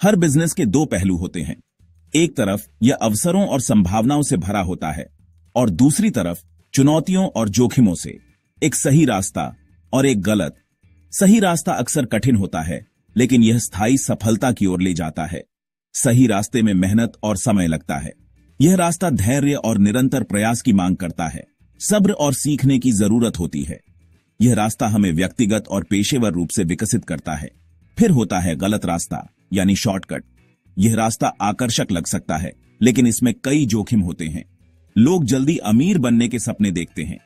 हर business के दो पहलू होते हैं। एक तरफ यह अवसरों और संभावनाओं से भरा होता है और दूसरी तरफ चुनौतियों और जोखिमों से। एक सही रास्ता और एक गलत। सही रास्ता अक्सर कठिन होता है, लेकिन यह स्थायी सफलता की ओर ले जाता है। सही रास्ते में मेहनत और समय लगता है। यह रास्ता धैर्य और निरंतर प्रयास की मांग करता है। सब्र और सीखने की जरूरत होती है। यह रास्ता हमें व्यक्तिगत और पेशेवर रूप से विकसित करता है। फिर होता है गलत रास्ता यानी शॉर्टकट। यह रास्ता आकर्षक लग सकता है, लेकिन इसमें कई जोखिम होते हैं। लोग जल्दी अमीर बनने के सपने देखते हैं।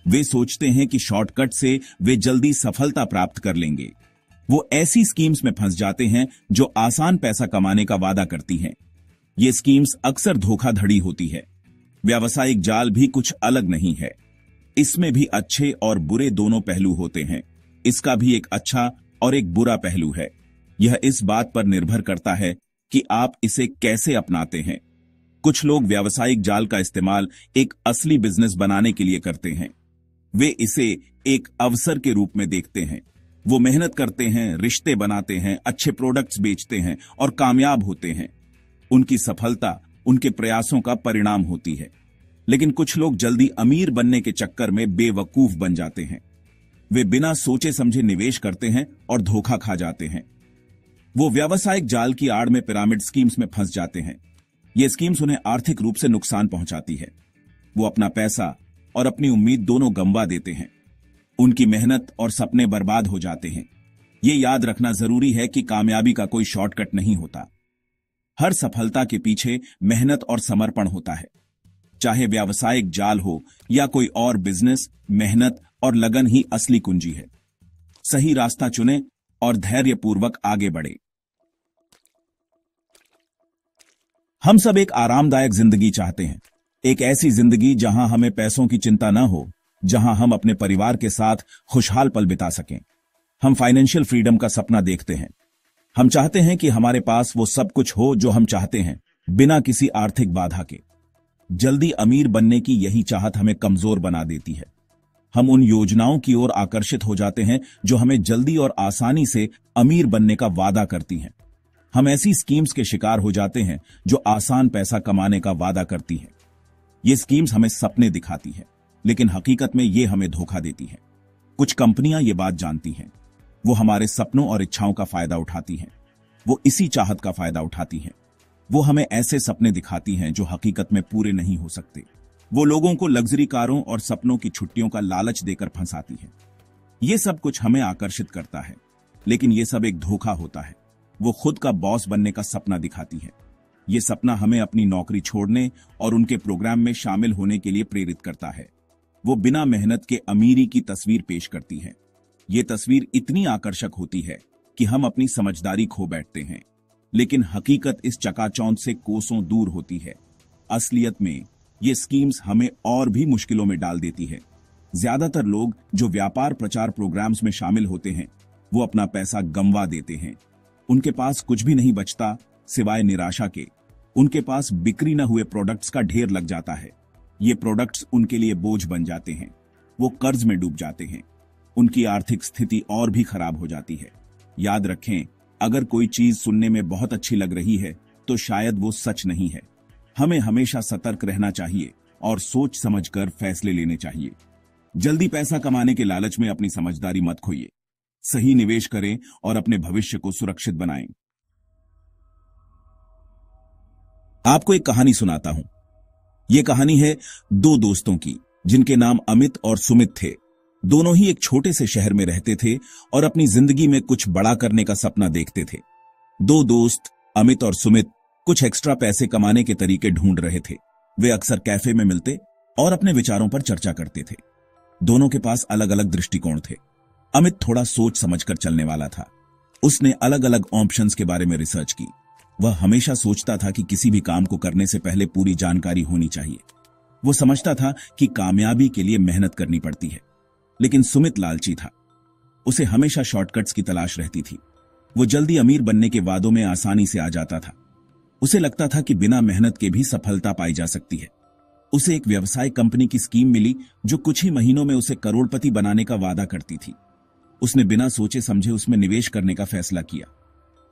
वे सोचते हैं कि शॉर्टकट से वे जल्दी सफलता प्राप्त कर लेंगे। वो ऐसी स्कीम्स में फंस जाते हैं जो आसान पैसा कमाने का वादा करती हैं। ये स्कीम्स अक्सर धोखाधड़ी होती है। व्यावसायिक जाल भी कुछ अलग नहीं है। इसमें भी अच्छे और बुरे दोनों पहलू होते हैं। इसका भी एक अच्छा और एक बुरा पहलू है। यह इस बात पर निर्भर करता है कि आप इसे कैसे अपनाते हैं। कुछ लोग व्यावसायिक जाल का इस्तेमाल एक असली बिजनेस बनाने के लिए करते हैं। वे इसे एक अवसर के रूप में देखते हैं। वो मेहनत करते हैं, रिश्ते बनाते हैं, अच्छे प्रोडक्ट्स बेचते हैं और कामयाब होते हैं। उनकी सफलता उनके प्रयासों का परिणाम होती है। लेकिन कुछ लोग जल्दी अमीर बनने के चक्कर में बेवकूफ बन जाते हैं। वे बिना सोचे समझे निवेश करते हैं और धोखा खा जाते हैं। वो व्यावसायिक जाल की आड़ में पिरामिड स्कीम्स में फंस जाते हैं। ये स्कीम्स उन्हें आर्थिक रूप से नुकसान पहुंचाती है। वो अपना पैसा और अपनी उम्मीद दोनों गंवा देते हैं। उनकी मेहनत और सपने बर्बाद हो जाते हैं। ये याद रखना जरूरी है कि कामयाबी का कोई शॉर्टकट नहीं होता। हर सफलता के पीछे मेहनत और समर्पण होता है। चाहे व्यावसायिक जाल हो या कोई और बिजनेस, मेहनत और लगन ही असली कुंजी है। सही रास्ता चुनें और धैर्यपूर्वक आगे बढ़े। हम सब एक आरामदायक जिंदगी चाहते हैं। एक ऐसी जिंदगी जहां हमें पैसों की चिंता न हो, जहां हम अपने परिवार के साथ खुशहाल पल बिता सकें। हम फाइनेंशियल फ्रीडम का सपना देखते हैं। हम चाहते हैं कि हमारे पास वो सब कुछ हो जो हम चाहते हैं, बिना किसी आर्थिक बाधा के। जल्दी अमीर बनने की यही चाहत हमें कमजोर बना देती है। हम उन योजनाओं की ओर आकर्षित हो जाते हैं जो हमें जल्दी और आसानी से अमीर बनने का वादा करती हैं। हम ऐसी स्कीम्स के शिकार हो जाते हैं जो आसान पैसा कमाने का वादा करती हैं। ये स्कीम्स हमें सपने दिखाती हैं, लेकिन हकीकत में ये हमें धोखा देती हैं। कुछ कंपनियां ये बात जानती हैं। वो हमारे सपनों और इच्छाओं का फायदा उठाती हैं। वो इसी चाहत का फायदा उठाती हैं। वो हमें ऐसे सपने दिखाती हैं जो हकीकत में पूरे नहीं हो सकते। वो लोगों को लग्जरी कारों और सपनों की छुट्टियों का लालच देकर फंसाती है। ये सब कुछ हमें आकर्षित करता है, लेकिन ये सब एक धोखा होता है। वो खुद का बॉस बनने का सपना दिखाती है। ये सपना हमें अपनी नौकरी छोड़ने और उनके प्रोग्राम में शामिल होने के लिए प्रेरित करता है। वो बिना मेहनत के अमीरी की तस्वीर पेश करती है। ये तस्वीर इतनी आकर्षक होती है कि हम अपनी समझदारी खो बैठते हैं, लेकिन हकीकत इस चकाचौंध से कोसों दूर होती है। असलियत में ये स्कीम्स हमें और भी मुश्किलों में डाल देती है। ज्यादातर लोग जो व्यापार प्रचार प्रोग्राम्स में शामिल होते हैं, वो अपना पैसा गंवा देते हैं। उनके पास कुछ भी नहीं बचता सिवाय निराशा के। उनके पास बिक्री न हुए प्रोडक्ट्स का ढेर लग जाता है। ये प्रोडक्ट्स उनके लिए बोझ बन जाते हैं। वो कर्ज में डूब जाते हैं। उनकी आर्थिक स्थिति और भी खराब हो जाती है। याद रखें, अगर कोई चीज सुनने में बहुत अच्छी लग रही है तो शायद वो सच नहीं है। हमें हमेशा सतर्क रहना चाहिए और सोच समझकर फैसले लेने चाहिए। जल्दी पैसा कमाने के लालच में अपनी समझदारी मत खोइए। सही निवेश करें और अपने भविष्य को सुरक्षित बनाएं। आपको एक कहानी सुनाता हूं। यह कहानी है दो दोस्तों की, जिनके नाम अमित और सुमित थे। दोनों ही एक छोटे से शहर में रहते थे और अपनी जिंदगी में कुछ बड़ा करने का सपना देखते थे। दो दोस्त अमित और सुमित कुछ एक्स्ट्रा पैसे कमाने के तरीके ढूंढ रहे थे। वे अक्सर कैफे में मिलते और अपने विचारों पर चर्चा करते थे। दोनों के पास अलग अलग दृष्टिकोण थे। अमित थोड़ा सोच समझकर चलने वाला था। उसने अलग अलग ऑप्शंस के बारे में रिसर्च की। वह हमेशा सोचता था कि किसी भी काम को करने से पहले पूरी जानकारी होनी चाहिए। वो समझता था कि कामयाबी के लिए मेहनत करनी पड़ती है। लेकिन सुमित लालची था। उसे हमेशा शॉर्टकट्स की तलाश रहती थी। वो जल्दी अमीर बनने के वादों में आसानी से आ जाता था। उसे लगता था कि बिना मेहनत के भी सफलता पाई जा सकती है। उसे एक व्यवसाय कंपनी की स्कीम मिली जो कुछ ही महीनों में उसे करोड़पति बनाने का वादा करती थी। उसने बिना सोचे समझे उसमें निवेश करने का फैसला किया।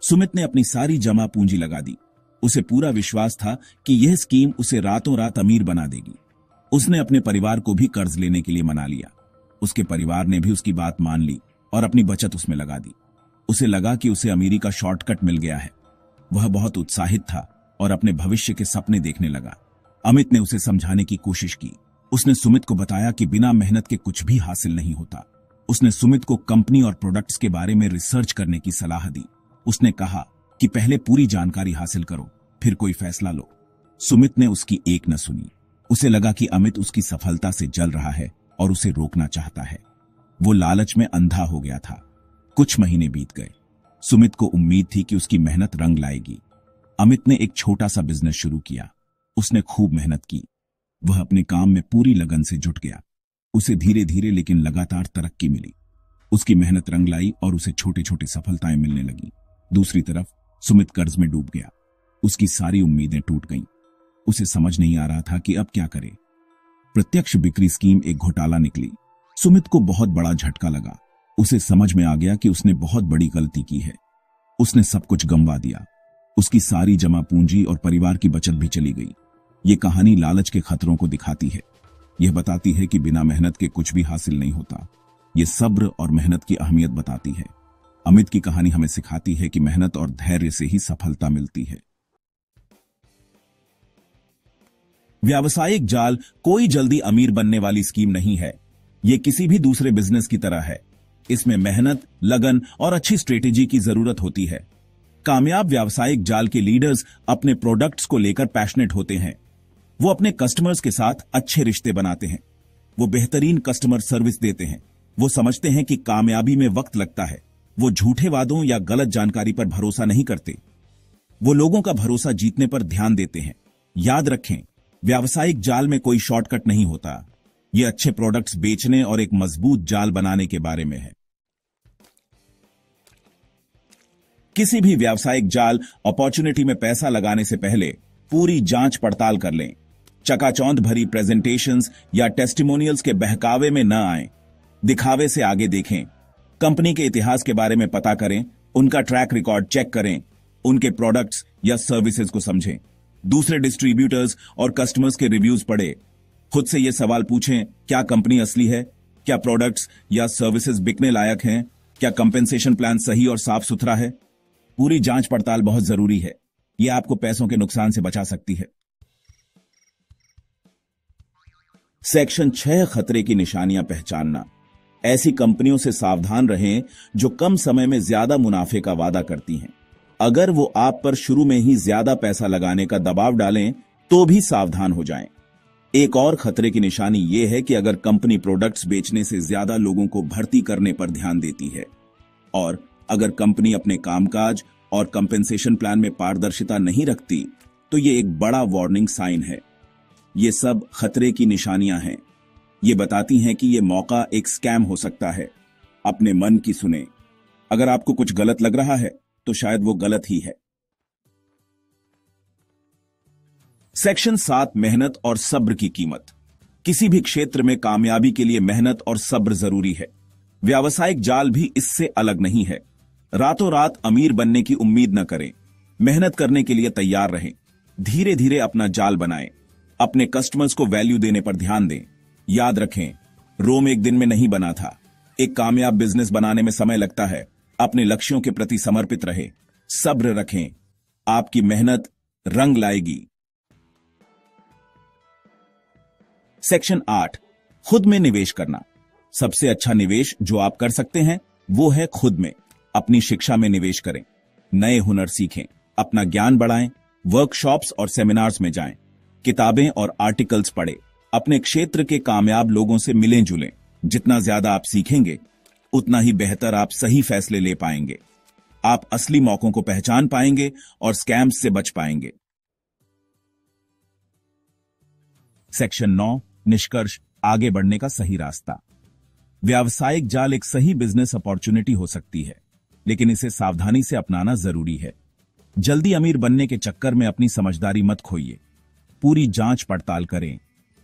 सुमित ने अपनी सारी जमा पूंजी लगा दी। उसे पूरा विश्वास था कि यह स्कीम उसे रातों रात अमीर बना देगी। उसने अपने परिवार को भी कर्ज लेने के लिए मना लिया। उसके परिवार ने भी उसकी बात मान ली और अपनी बचत उसमें लगा दी। उसे लगा कि उसे अमीरी का शॉर्टकट मिल गया है। वह बहुत उत्साहित था और अपने भविष्य के सपने देखने लगा। अमित ने उसे समझाने की कोशिश की। उसने सुमित को बताया कि बिना मेहनत के कुछ भी हासिल नहीं होता। उसने सुमित को कंपनी और प्रोडक्ट्स के बारे में रिसर्च करने की सलाह दी। उसने कहा कि पहले पूरी जानकारी हासिल करो, फिर कोई फैसला लो। सुमित ने उसकी एक न सुनी। उसे लगा कि अमित उसकी सफलता से जल रहा है और उसे रोकना चाहता है। वो लालच में अंधा हो गया था। कुछ महीने बीत गए। सुमित को उम्मीद थी कि उसकी मेहनत रंग लाएगी। अमित ने एक छोटा सा बिजनेस शुरू किया। उसने खूब मेहनत की। वह अपने काम में पूरी लगन से जुट गया। उसे धीरे धीरे लेकिन लगातार तरक्की मिली। उसकी मेहनत रंग लाई और उसे छोटे छोटे सफलताएं मिलने लगी। दूसरी तरफ सुमित कर्ज में डूब गया। उसकी सारी उम्मीदें टूट गईं। उसे समझ नहीं आ रहा था कि अब क्या करे। प्रत्यक्ष बिक्री स्कीम एक घोटाला निकली। सुमित को बहुत बड़ा झटका लगा। उसे समझ में आ गया कि उसने बहुत बड़ी गलती की है। उसने सब कुछ गंवा दिया। उसकी सारी जमा पूंजी और परिवार की बचत भी चली गई। ये कहानी लालच के खतरों को दिखाती है। यह बताती है कि बिना मेहनत के कुछ भी हासिल नहीं होता। यह सब्र और मेहनत की अहमियत बताती है। अमित की कहानी हमें सिखाती है कि मेहनत और धैर्य से ही सफलता मिलती है। व्यावसायिक जाल कोई जल्दी अमीर बनने वाली स्कीम नहीं है। यह किसी भी दूसरे बिजनेस की तरह है। इसमें मेहनत, लगन और अच्छी स्ट्रेटेजी की जरूरत होती है। कामयाब व्यावसायिक जाल के लीडर्स अपने प्रोडक्ट्स को लेकर पैशनेट होते हैं। वो अपने कस्टमर्स के साथ अच्छे रिश्ते बनाते हैं। वो बेहतरीन कस्टमर सर्विस देते हैं। वो समझते हैं कि कामयाबी में वक्त लगता है। वो झूठे वादों या गलत जानकारी पर भरोसा नहीं करते। वो लोगों का भरोसा जीतने पर ध्यान देते हैं। याद रखें, व्यावसायिक जाल में कोई शॉर्टकट नहीं होता। ये अच्छे प्रोडक्ट्स बेचने और एक मजबूत जाल बनाने के बारे में है। किसी भी व्यावसायिक जाल अपॉर्चुनिटी में पैसा लगाने से पहले पूरी जांच पड़ताल कर लें। चकाचौंध भरी प्रेजेंटेशंस या टेस्टिमोनियल्स के बहकावे में न आएं। दिखावे से आगे देखें। कंपनी के इतिहास के बारे में पता करें। उनका ट्रैक रिकॉर्ड चेक करें। उनके प्रोडक्ट्स या सर्विसेज को समझें। दूसरे डिस्ट्रीब्यूटर्स और कस्टमर्स के रिव्यूज पढ़ें। खुद से यह सवाल पूछें, क्या कंपनी असली है? क्या प्रोडक्ट्स या सर्विसेज बिकने लायक हैं? क्या कंपेंसेशन प्लान सही और साफ सुथरा है? पूरी जांच पड़ताल बहुत जरूरी है। यह आपको पैसों के नुकसान से बचा सकती है। सेक्शन 6 खतरे की निशानियां पहचानना। ऐसी कंपनियों से सावधान रहें जो कम समय में ज्यादा मुनाफे का वादा करती हैं। अगर वो आप पर शुरू में ही ज्यादा पैसा लगाने का दबाव डालें तो भी सावधान हो जाएं। एक और खतरे की निशानी यह है कि अगर कंपनी प्रोडक्ट्स बेचने से ज्यादा लोगों को भर्ती करने पर ध्यान देती है और अगर कंपनी अपने कामकाज और कंपेंसेशन प्लान में पारदर्शिता नहीं रखती तो यह एक बड़ा वार्निंग साइन है। ये सब खतरे की निशानियां हैं। ये बताती हैं कि यह मौका एक स्कैम हो सकता है। अपने मन की सुने। अगर आपको कुछ गलत लग रहा है तो शायद वो गलत ही है। सेक्शन 7 मेहनत और सब्र की कीमत। किसी भी क्षेत्र में कामयाबी के लिए मेहनत और सब्र जरूरी है। व्यावसायिक जाल भी इससे अलग नहीं है। रातों रात अमीर बनने की उम्मीद न करें। मेहनत करने के लिए तैयार रहें। धीरे धीरे अपना जाल बनाएं। अपने कस्टमर्स को वैल्यू देने पर ध्यान दें। याद रखें, रोम एक दिन में नहीं बना था। एक कामयाब बिजनेस बनाने में समय लगता है। अपने लक्ष्यों के प्रति समर्पित रहें। सब्र रखें। आपकी मेहनत रंग लाएगी। सेक्शन 8 खुद में निवेश करना। सबसे अच्छा निवेश जो आप कर सकते हैं वो है खुद में। अपनी शिक्षा में निवेश करें। नए हुनर सीखें। अपना ज्ञान बढ़ाएं। वर्कशॉप्स और सेमिनार्स में जाएं। किताबें और आर्टिकल्स पढ़ें। अपने क्षेत्र के कामयाब लोगों से मिलें जुलें। जितना ज्यादा आप सीखेंगे उतना ही बेहतर आप सही फैसले ले पाएंगे। आप असली मौकों को पहचान पाएंगे और स्कैम्स से बच पाएंगे। सेक्शन 9 निष्कर्ष, आगे बढ़ने का सही रास्ता। व्यावसायिक जाल एक सही बिजनेस अपॉर्चुनिटी हो सकती है, लेकिन इसे सावधानी से अपनाना जरूरी है। जल्दी अमीर बनने के चक्कर में अपनी समझदारी मत खोइए। पूरी जांच पड़ताल करें।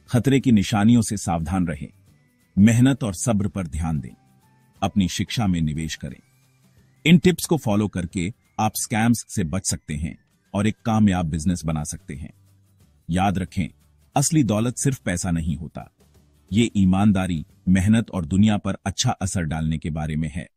खतरे की निशानियों से सावधान रहें। मेहनत और सब्र पर ध्यान दें। अपनी शिक्षा में निवेश करें। इन टिप्स को फॉलो करके आप स्कैम्स से बच सकते हैं और एक कामयाब बिजनेस बना सकते हैं। याद रखें, असली दौलत सिर्फ पैसा नहीं होता, ये ईमानदारी, मेहनत और दुनिया पर अच्छा असर डालने के बारे में है।